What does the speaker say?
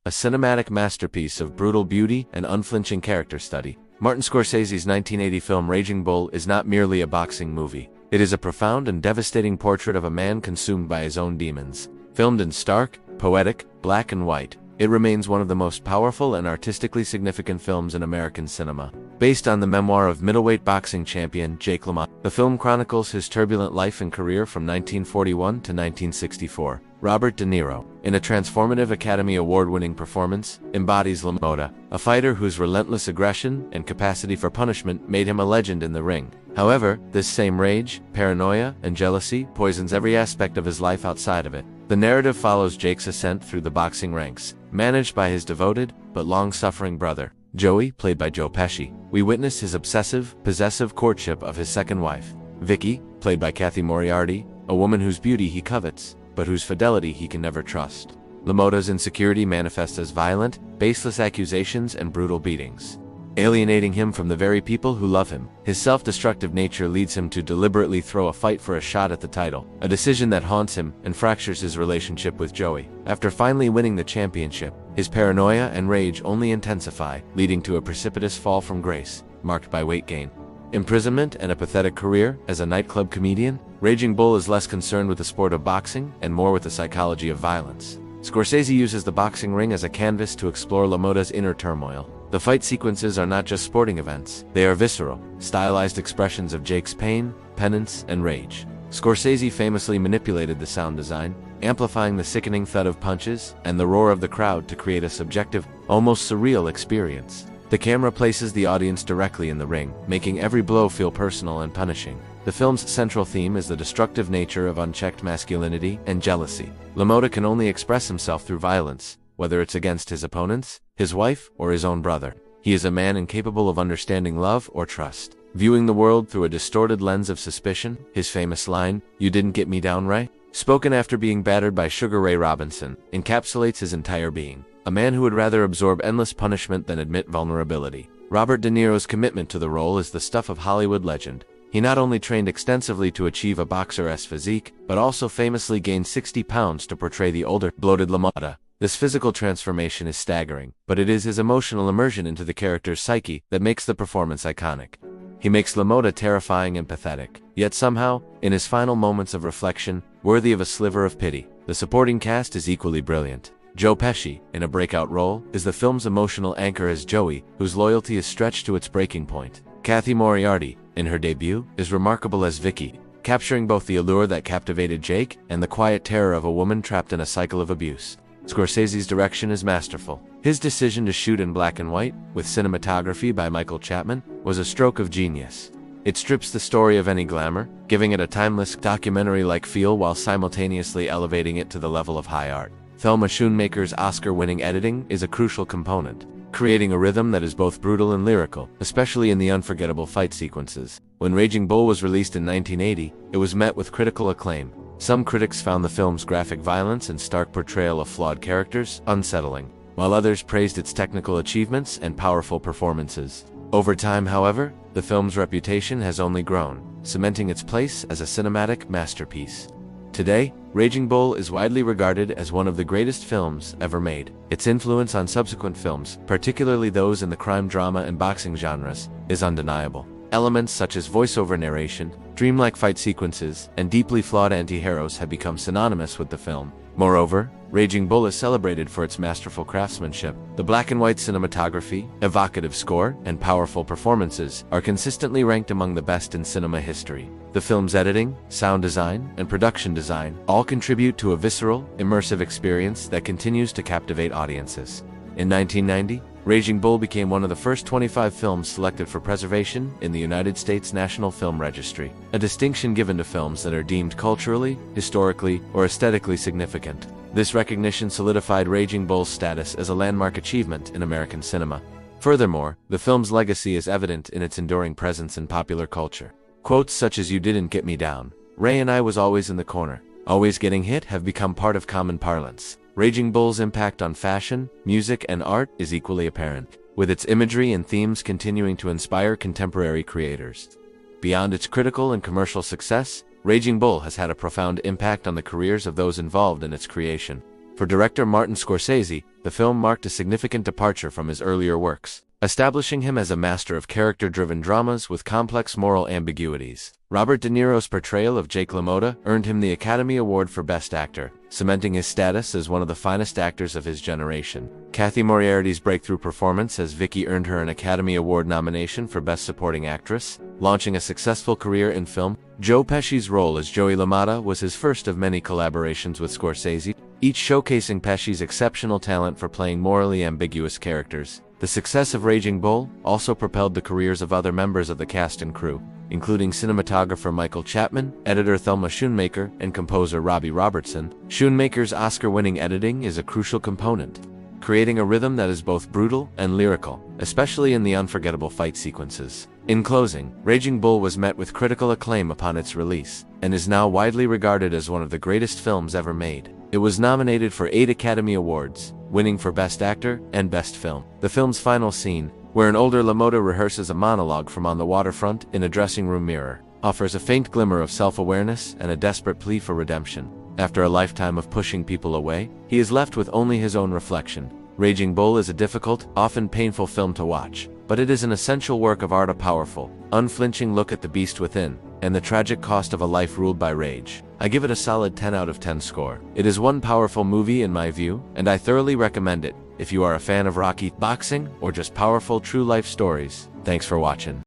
a cinematic masterpiece of brutal beauty and unflinching character study. Martin Scorsese's 1980 film Raging Bull is not merely a boxing movie. It is a profound and devastating portrait of a man consumed by his own demons. Filmed in stark, poetic, black and white, it remains one of the most powerful and artistically significant films in American cinema. Based on the memoir of middleweight boxing champion Jake LaMotta, the film chronicles his turbulent life and career from 1941 to 1964. Robert De Niro, in a transformative Academy Award-winning performance, embodies LaMotta, a fighter whose relentless aggression and capacity for punishment made him a legend in the ring. However, this same rage, paranoia, and jealousy poisons every aspect of his life outside of it. The narrative follows Jake's ascent through the boxing ranks, managed by his devoted but long-suffering brother, Joey, played by Joe Pesci. We witness his obsessive, possessive courtship of his second wife, Vicky, played by Kathy Moriarty, a woman whose beauty he covets, but whose fidelity he can never trust. LaMotta's insecurity manifests as violent, baseless accusations and brutal beatings, alienating him from the very people who love him. His self-destructive nature leads him to deliberately throw a fight for a shot at the title, a decision that haunts him and fractures his relationship with Joey. After finally winning the championship, his paranoia and rage only intensify, leading to a precipitous fall from grace, marked by weight gain, imprisonment, and a pathetic career as a nightclub comedian. Raging Bull is less concerned with the sport of boxing and more with the psychology of violence. Scorsese uses the boxing ring as a canvas to explore LaMotta's inner turmoil. The fight sequences are not just sporting events, they are visceral, stylized expressions of Jake's pain, penance, and rage. Scorsese famously manipulated the sound design, amplifying the sickening thud of punches and the roar of the crowd to create a subjective, almost surreal experience. The camera places the audience directly in the ring, making every blow feel personal and punishing. The film's central theme is the destructive nature of unchecked masculinity and jealousy. LaMotta can only express himself through violence, whether it's against his opponents, his wife, or his own brother. He is a man incapable of understanding love or trust, viewing the world through a distorted lens of suspicion. His famous line, "You didn't get me down right?" spoken after being battered by Sugar Ray Robinson, encapsulates his entire being. A man who would rather absorb endless punishment than admit vulnerability. Robert De Niro's commitment to the role is the stuff of Hollywood legend. He not only trained extensively to achieve a boxer-esque physique, but also famously gained 60 pounds to portray the older, bloated LaMotta. This physical transformation is staggering, but it is his emotional immersion into the character's psyche that makes the performance iconic. He makes LaMotta terrifying and pathetic, yet somehow, in his final moments of reflection, worthy of a sliver of pity. The supporting cast is equally brilliant. Joe Pesci, in a breakout role, is the film's emotional anchor as Joey, whose loyalty is stretched to its breaking point. Kathy Moriarty, in her debut, is remarkable as Vicky, capturing both the allure that captivated Jake and the quiet terror of a woman trapped in a cycle of abuse. Scorsese's direction is masterful. His decision to shoot in black and white, with cinematography by Michael Chapman, was a stroke of genius. It strips the story of any glamour, giving it a timeless, documentary-like feel while simultaneously elevating it to the level of high art. Thelma Schoonmaker's Oscar-winning editing is a crucial component, creating a rhythm that is both brutal and lyrical, especially in the unforgettable fight sequences. When Raging Bull was released in 1980, it was met with critical acclaim. Some critics found the film's graphic violence and stark portrayal of flawed characters unsettling, while others praised its technical achievements and powerful performances. Over time, however, the film's reputation has only grown, cementing its place as a cinematic masterpiece. Today, Raging Bull is widely regarded as one of the greatest films ever made. Its influence on subsequent films, particularly those in the crime drama and boxing genres, is undeniable. Elements such as voiceover narration, dreamlike fight sequences, and deeply flawed anti-heroes have become synonymous with the film. Moreover, Raging Bull is celebrated for its masterful craftsmanship. The black and white cinematography, evocative score, and powerful performances are consistently ranked among the best in cinema history. The film's editing, sound design, and production design all contribute to a visceral, immersive experience that continues to captivate audiences. In 1990, Raging Bull became one of the first 25 films selected for preservation in the United States National Film Registry, a distinction given to films that are deemed culturally, historically, or aesthetically significant. This recognition solidified Raging Bull's status as a landmark achievement in American cinema. Furthermore, the film's legacy is evident in its enduring presence in popular culture. Quotes such as "You didn't get me down," "Ray and I was always in the corner," "always getting hit" have become part of common parlance. Raging Bull's impact on fashion, music, and art is equally apparent, with its imagery and themes continuing to inspire contemporary creators. Beyond its critical and commercial success, Raging Bull has had a profound impact on the careers of those involved in its creation. For director Martin Scorsese, the film marked a significant departure from his earlier works, establishing him as a master of character-driven dramas with complex moral ambiguities. Robert De Niro's portrayal of Jake LaMotta earned him the Academy Award for Best Actor, cementing his status as one of the finest actors of his generation. Kathy Moriarty's breakthrough performance as Vicky earned her an Academy Award nomination for Best Supporting Actress, launching a successful career in film. Joe Pesci's role as Joey LaMotta was his first of many collaborations with Scorsese, each showcasing Pesci's exceptional talent for playing morally ambiguous characters. The success of Raging Bull also propelled the careers of other members of the cast and crew, including cinematographer Michael Chapman, editor Thelma Schoonmaker, and composer Robbie Robertson. Schoonmaker's Oscar-winning editing is a crucial component, creating a rhythm that is both brutal and lyrical, especially in the unforgettable fight sequences. In closing, Raging Bull was met with critical acclaim upon its release, and is now widely regarded as one of the greatest films ever made. It was nominated for 8 Academy Awards, winning for Best Actor and Best Film. The film's final scene, where an older LaMotta rehearses a monologue from on the waterfront in a dressing room mirror, offers a faint glimmer of self-awareness and a desperate plea for redemption. After a lifetime of pushing people away, he is left with only his own reflection. Raging Bull is a difficult, often painful film to watch, but it is an essential work of art, a powerful, unflinching look at the beast within, and the tragic cost of a life ruled by rage. I give it a solid 10 out of 10 score. It is one powerful movie in my view, and I thoroughly recommend it if you are a fan of Rocky, boxing, or just powerful true life stories. Thanks for watching.